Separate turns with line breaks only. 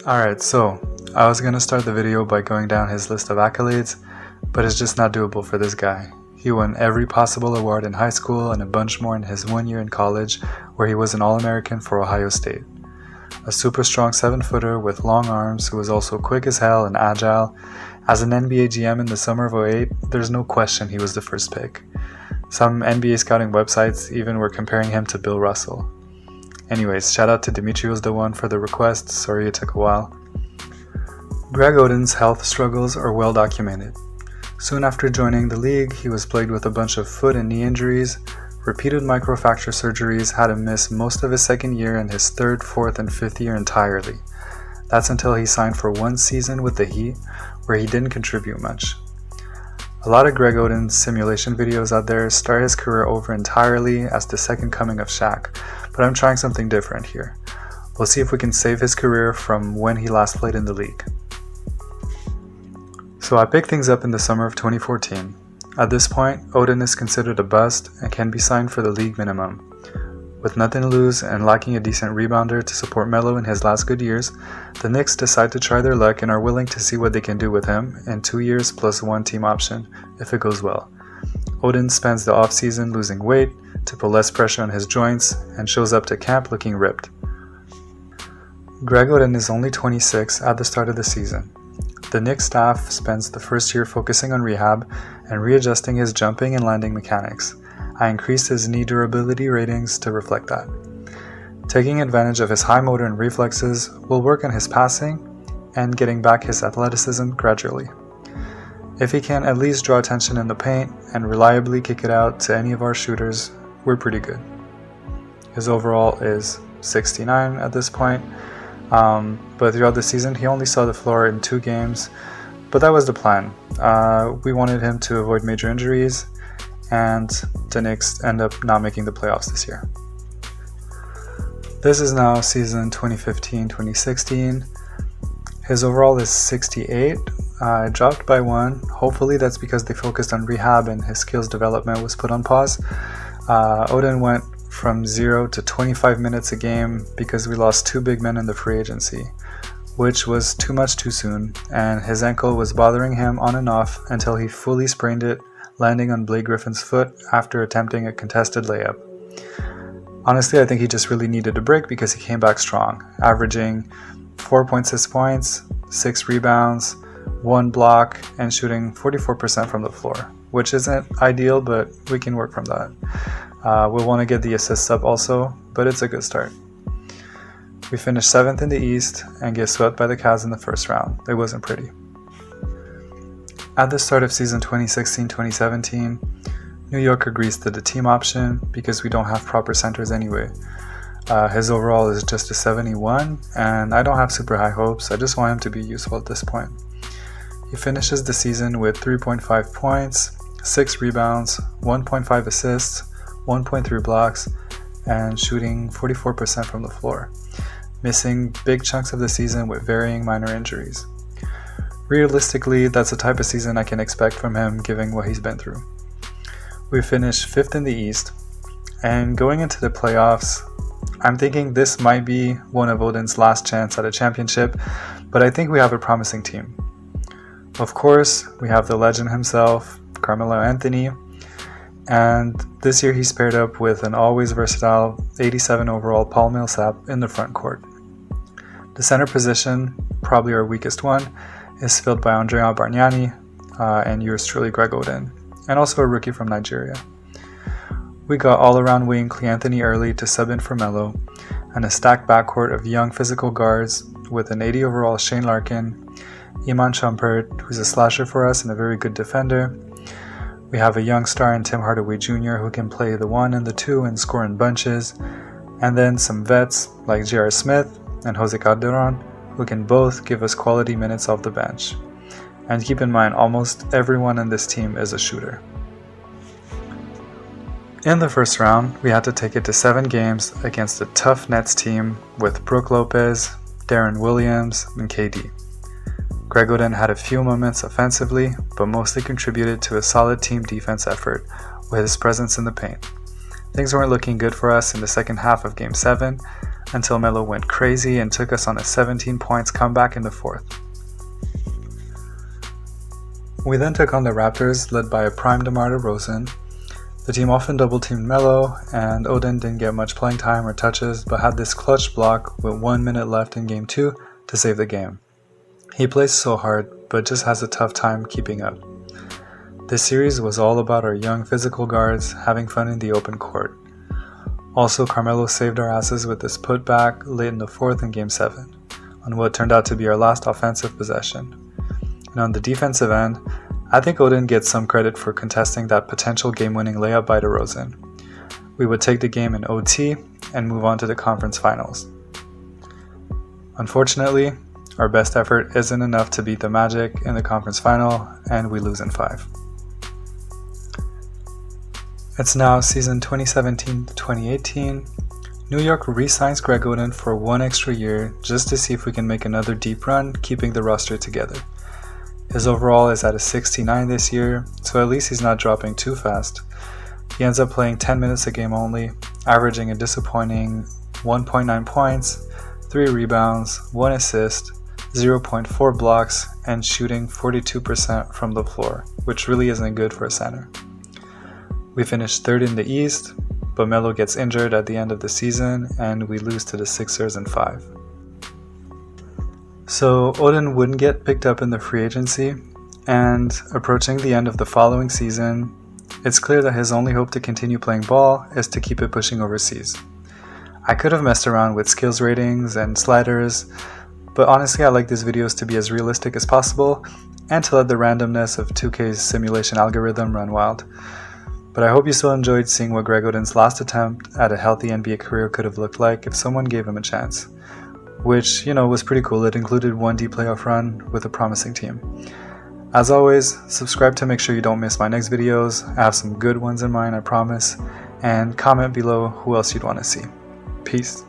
Alright, so I was gonna start the video by going down his list of accolades, but it's just not doable for this guy. He won every possible award in high school and a bunch more in his 1 year in college, where he was an All-American for Ohio State. A super strong 7-footer with long arms who was also quick as hell and agile. As an NBA GM in the summer of 2008, there's no question he was the first pick. Some NBA scouting websites even were comparing him to Bill Russell. Anyways, shout out to Dimitrios the One for the request, sorry it took a while. Greg Oden's health struggles are well documented. Soon after joining the league, he was plagued with a bunch of foot and knee injuries, repeated microfracture surgeries, had to miss most of his second year and his third, fourth, and fifth year entirely. That's until he signed for 1 season with the Heat, where he didn't contribute much. A lot of Greg Oden's simulation videos out there start his career over entirely as the second coming of Shaq, but I'm trying something different here. We'll see if we can save his career from when he last played in the league. So I picked things up in the summer of 2014. At this point, Oden is considered a bust and can be signed for the league minimum. With nothing to lose and lacking a decent rebounder to support Melo in his last good years, the Knicks decide to try their luck and are willing to see what they can do with him in 2 years plus 1 team option if it goes well. Oden spends the offseason losing weight to put less pressure on his joints and shows up to camp looking ripped. Greg Oden is only 26 at the start of the season. The Knicks staff spends the first year focusing on rehab and readjusting his jumping and landing mechanics. I increased his knee durability ratings to reflect that. Taking advantage of his high motor and reflexes will work on his passing and getting back his athleticism gradually. If he can at least draw attention in the paint and reliably kick it out to any of our shooters, we're pretty good. His overall is 69 at this point, but throughout the season he only saw the floor in 2 games, but that was the plan. We wanted him to avoid major injuries, and the Knicks end up not making the playoffs this year. This is now season 2015-2016. His overall is 68. It dropped by 1. Hopefully that's because they focused on rehab and his skills development was put on pause. Oden went from 0 to 25 minutes a game because we lost 2 big men in the free agency, which was too much too soon, and his ankle was bothering him on and off until he fully sprained it, landing on Blake Griffin's foot after attempting a contested layup. Honestly, I think he just really needed a break because he came back strong, averaging 4.6 points, 6 rebounds, 1 block, and shooting 44% from the floor, which isn't ideal, but we can work from that. We'll want to get the assists up also, but it's a good start. We finished 7th in the East and get swept by the Cavs in the first round. It wasn't pretty. At the start of season 2016-2017, New York agrees to the team option because we don't have proper centers anyway. His overall is just a 71, and I don't have super high hopes. I just want him to be useful at this point. He finishes the season with 3.5 points, 6 rebounds, 1.5 assists, 1.3 blocks, and shooting 44% from the floor, missing big chunks of the season with varying minor injuries. Realistically, that's the type of season I can expect from him given what he's been through. We finished 5th in the East, and going into the playoffs, I'm thinking this might be one of Oden's last chance at a championship, but I think we have a promising team. Of course, we have the legend himself, Carmelo Anthony, and this year he's paired up with an always versatile 87 overall Paul Millsap in the front court. The center position, probably our weakest one, is filled by Andrea Bargnani and yours truly Greg Oden, and also a rookie from Nigeria. We got all-around wing Cleanthony early to sub in for Melo, and a stacked backcourt of young physical guards with an 80 overall Shane Larkin, Iman Shumpert, who's a slasher for us and a very good defender. We have a young star in Tim Hardaway Jr. who can play the 1 and the 2 and score in bunches, and then some vets like J.R. Smith and Jose Calderon who can both give us quality minutes off the bench. And keep in mind, almost everyone on this team is a shooter. In the first round, we had to take it to 7 games against a tough Nets team with Brook Lopez, Darren Williams, and KD. Greg Oden had a few moments offensively, but mostly contributed to a solid team defense effort with his presence in the paint. Things weren't looking good for us in the second half of Game 7, until Melo went crazy and took us on a 17 points comeback in the fourth. We then took on the Raptors, led by a prime DeMar DeRozan. The team often double-teamed Melo, and Oden didn't get much playing time or touches, but had this clutch block with 1 minute left in Game 2 to save the game. He plays so hard, but just has a tough time keeping up. This series was all about our young physical guards having fun in the open court. Also, Carmelo saved our asses with this putback late in the fourth in Game 7, on what turned out to be our last offensive possession. And on the defensive end, I think Oden gets some credit for contesting that potential game-winning layup by DeRozan. We would take the game in OT and move on to the conference finals. Unfortunately, our best effort isn't enough to beat the Magic in the conference final, and we lose in 5. It's now season 2017-2018. New York re-signs Greg Oden for 1 extra year just to see if we can make another deep run, keeping the roster together. His overall is at a 69 this year, so at least he's not dropping too fast. He ends up playing 10 minutes a game only, averaging a disappointing 1.9 points, 3 rebounds, 1 assist, 0.4 blocks, and shooting 42% from the floor, which really isn't good for a center. We finished 3rd in the East, but Melo gets injured at the end of the season, and we lose to the Sixers in 5. So Oden wouldn't get picked up in the free agency, and approaching the end of the following season, it's clear that his only hope to continue playing ball is to keep it pushing overseas. I could have messed around with skills ratings and sliders, but honestly I like these videos to be as realistic as possible and to let the randomness of 2K's simulation algorithm run wild. But I hope you still enjoyed seeing what Greg Oden's last attempt at a healthy NBA career could have looked like if someone gave him a chance. Which, was pretty cool. It included 1 deep playoff run with a promising team. As always, subscribe to make sure you don't miss my next videos. I have some good ones in mind, I promise. And comment below who else you'd want to see. Peace.